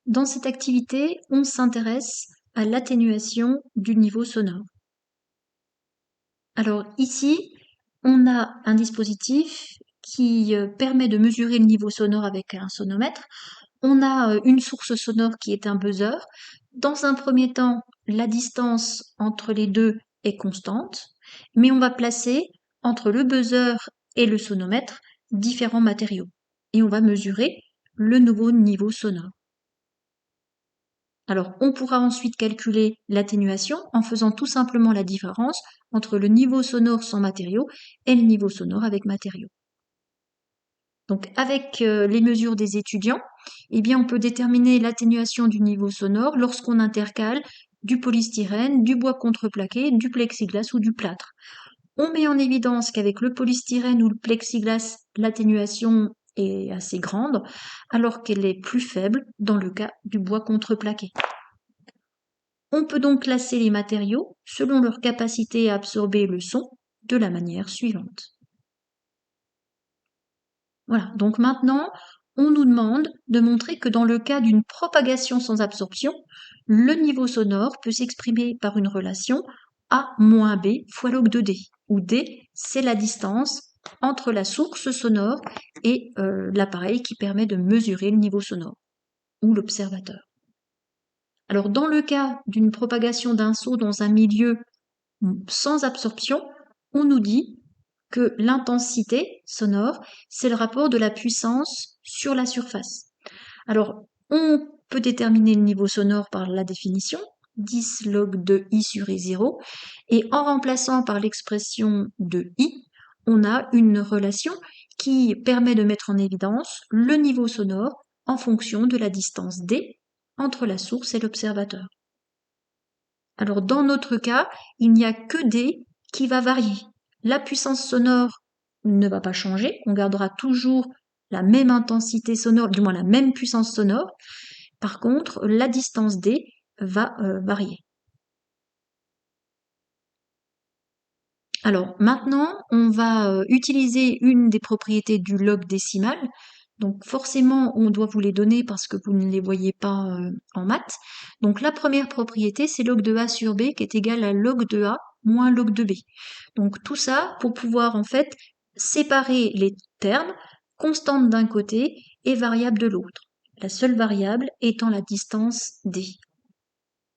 Dans cette activité, on s'intéresse à l'atténuation du niveau sonore. Alors ici, on a un dispositif qui permet de mesurer le niveau sonore avec un sonomètre. On a une source sonore qui est un buzzer. Dans un premier temps, la distance entre les deux est constante, mais on va placer entre le buzzer et le sonomètre différents matériaux. Et on va mesurer le nouveau niveau sonore. Alors, on pourra ensuite calculer l'atténuation en faisant tout simplement la différence entre le niveau sonore sans matériaux et le niveau sonore avec matériaux. Donc, avec les mesures des étudiants, eh bien, on peut déterminer l'atténuation du niveau sonore lorsqu'on intercale du polystyrène, du bois contreplaqué, du plexiglas ou du plâtre. On met en évidence qu'avec le polystyrène ou le plexiglas, l'atténuation est assez grande, alors qu'elle est plus faible dans le cas du bois contreplaqué. On peut donc classer les matériaux selon leur capacité à absorber le son de la manière suivante. Voilà, donc maintenant, on nous demande de montrer que dans le cas d'une propagation sans absorption, le niveau sonore peut s'exprimer par une relation A moins B fois log de D, où D, c'est la distance entre la source sonore et l'appareil qui permet de mesurer le niveau sonore, ou l'observateur. Alors, dans le cas d'une propagation d'un son dans un milieu sans absorption, on nous dit que l'intensité sonore, c'est le rapport de la puissance sur la surface. Alors, on peut déterminer le niveau sonore par la définition, 10 log de I sur I0, et en remplaçant par l'expression de I, on a une relation qui permet de mettre en évidence le niveau sonore en fonction de la distance D entre la source et l'observateur. Alors dans notre cas, il n'y a que D qui va varier. La puissance sonore ne va pas changer, on gardera toujours la même intensité sonore, du moins la même puissance sonore. Par contre, la distance D va varier. Alors maintenant, on va utiliser une des propriétés du log décimal. Donc forcément, on doit vous les donner parce que vous ne les voyez pas en maths. Donc la première propriété, c'est log de A sur B qui est égal à log de A moins log de B. Donc tout ça pour pouvoir en fait séparer les termes, constante d'un côté et variable de l'autre. La seule variable étant la distance D.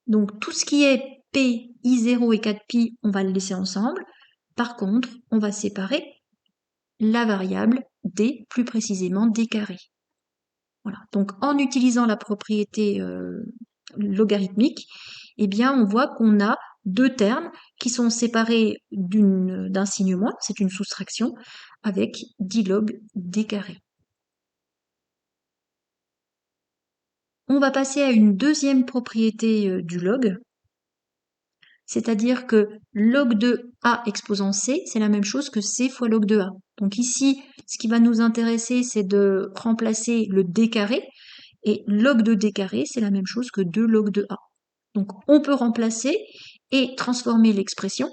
Donc tout ce qui est P, I0 et 4pi, on va le laisser ensemble. Par contre, on va séparer la variable D, plus précisément D carré. Voilà. Donc en utilisant la propriété logarithmique, eh bien on voit qu'on a deux termes qui sont séparés d'un signe moins, c'est une soustraction, avec 10 log D carré. On va passer à une deuxième propriété du log, c'est-à-dire que log de A exposant C, c'est la même chose que C fois log de A. Donc ici, ce qui va nous intéresser, c'est de remplacer le D carré, et log de D carré, c'est la même chose que 2 log de A. Donc on peut remplacer et transformer l'expression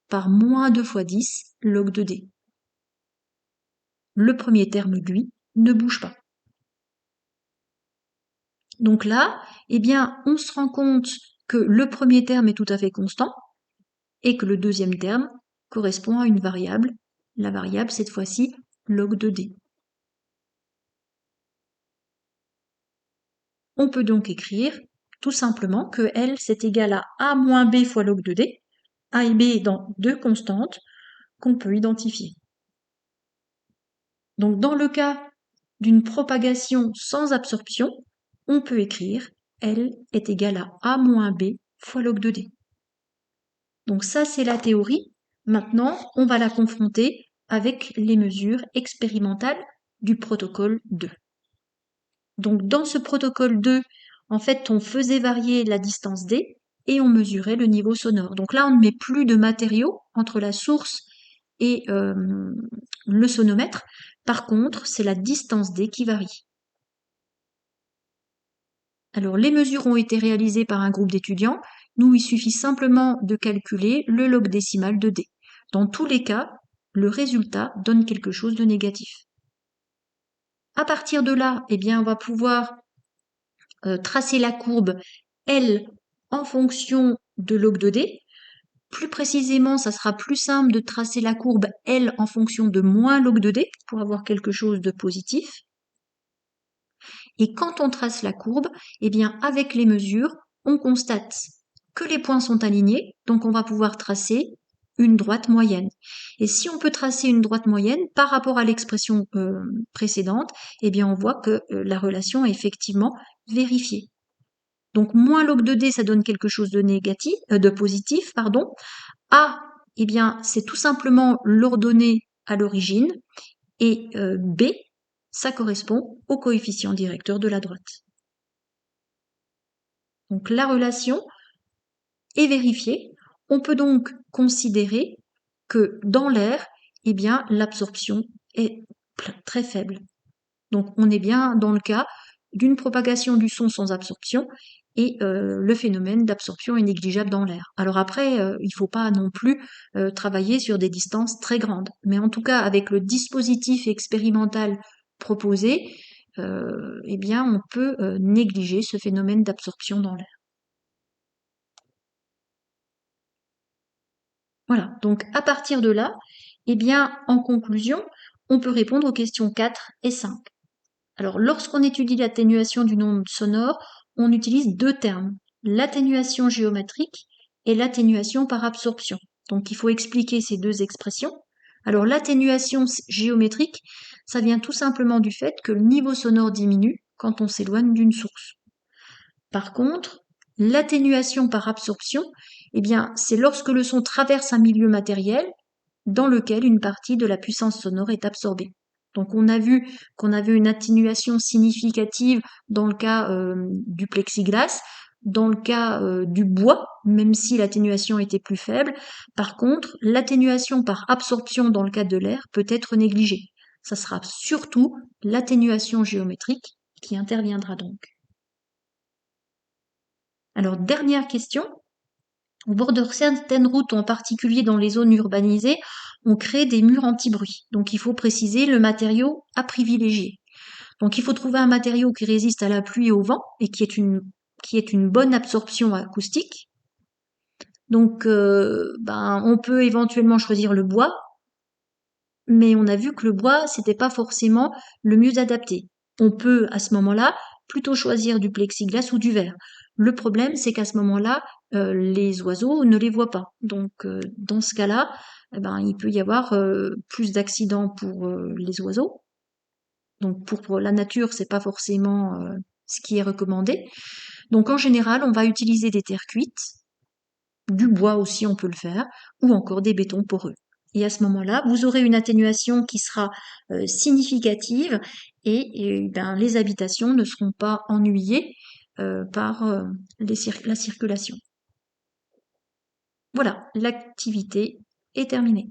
par moins 2 fois 10 log de D. Le premier terme, lui, ne bouge pas. Donc là, eh bien, on se rend compte que le premier terme est tout à fait constant et que le deuxième terme correspond à une variable. La variable, cette fois-ci, log de D. On peut donc écrire tout simplement que L, c'est égal à A moins B fois log de D, A et B étant deux constantes qu'on peut identifier. Donc dans le cas d'une propagation sans absorption, on peut écrire L est égal à A moins B fois log de D. Donc ça, c'est la théorie. Maintenant, on va la confronter avec les mesures expérimentales du protocole 2. Donc dans ce protocole 2, en fait, on faisait varier la distance D et on mesurait le niveau sonore. Donc là, on ne met plus de matériaux entre la source et le sonomètre. Par contre, c'est la distance D qui varie. Alors, les mesures ont été réalisées par un groupe d'étudiants. Nous, il suffit simplement de calculer le log décimal de D. Dans tous les cas, le résultat donne quelque chose de négatif. À partir de là, eh bien, on va pouvoir tracer la courbe L en fonction de log de D. Plus précisément, ça sera plus simple de tracer la courbe L en fonction de moins log de D pour avoir quelque chose de positif. Et quand on trace la courbe, eh bien, avec les mesures, on constate que les points sont alignés, donc on va pouvoir tracer une droite moyenne. Et si on peut tracer une droite moyenne par rapport à l'expression précédente, eh bien, on voit que la relation est effectivement vérifiée. Donc, moins log de D, ça donne quelque chose de négatif, de positif, pardon. A, eh bien, c'est tout simplement l'ordonnée à l'origine. Et B, ça correspond au coefficient directeur de la droite. Donc, la relation est vérifiée. On peut donc considérer que dans l'air, eh bien, l'absorption est très faible. Donc, on est bien dans le cas d'une propagation du son sans absorption et le phénomène d'absorption est négligeable dans l'air. Alors après, il ne faut pas non plus travailler sur des distances très grandes. Mais en tout cas, avec le dispositif expérimental proposé, eh bien, on peut négliger ce phénomène d'absorption dans l'air. Voilà, donc à partir de là, eh bien, en conclusion, on peut répondre aux questions 4 et 5. Alors, lorsqu'on étudie l'atténuation d'une onde sonore, on utilise deux termes, l'atténuation géométrique et l'atténuation par absorption. Donc, il faut expliquer ces deux expressions. Alors, l'atténuation géométrique, ça vient tout simplement du fait que le niveau sonore diminue quand on s'éloigne d'une source. Par contre, l'atténuation par absorption, eh bien, c'est lorsque le son traverse un milieu matériel dans lequel une partie de la puissance sonore est absorbée. Donc on a vu qu'on avait une atténuation significative dans le cas du plexiglas, dans le cas du bois, même si l'atténuation était plus faible. Par contre, l'atténuation par absorption dans le cas de l'air peut être négligée. Ça sera surtout l'atténuation géométrique qui interviendra donc. Alors, dernière question. Au bord de certaines routes, en particulier dans les zones urbanisées, on crée des murs anti-bruit. Donc il faut préciser le matériau à privilégier. Donc il faut trouver un matériau qui résiste à la pluie et au vent et qui ait une bonne absorption acoustique. Donc on peut éventuellement choisir le bois, mais on a vu que le bois, c'était pas forcément le mieux adapté. On peut à ce moment-là plutôt choisir du plexiglas ou du verre. Le problème, c'est qu'à ce moment-là, les oiseaux ne les voient pas. Donc, dans ce cas-là, il peut y avoir plus d'accidents pour les oiseaux. Donc, pour la nature, c'est pas forcément ce qui est recommandé. Donc, en général, on va utiliser des terres cuites, du bois aussi, on peut le faire, ou encore des bétons poreux. Et à ce moment-là, vous aurez une atténuation qui sera significative et les habitations ne seront pas ennuyées par la circulation. Voilà, l'activité est terminée.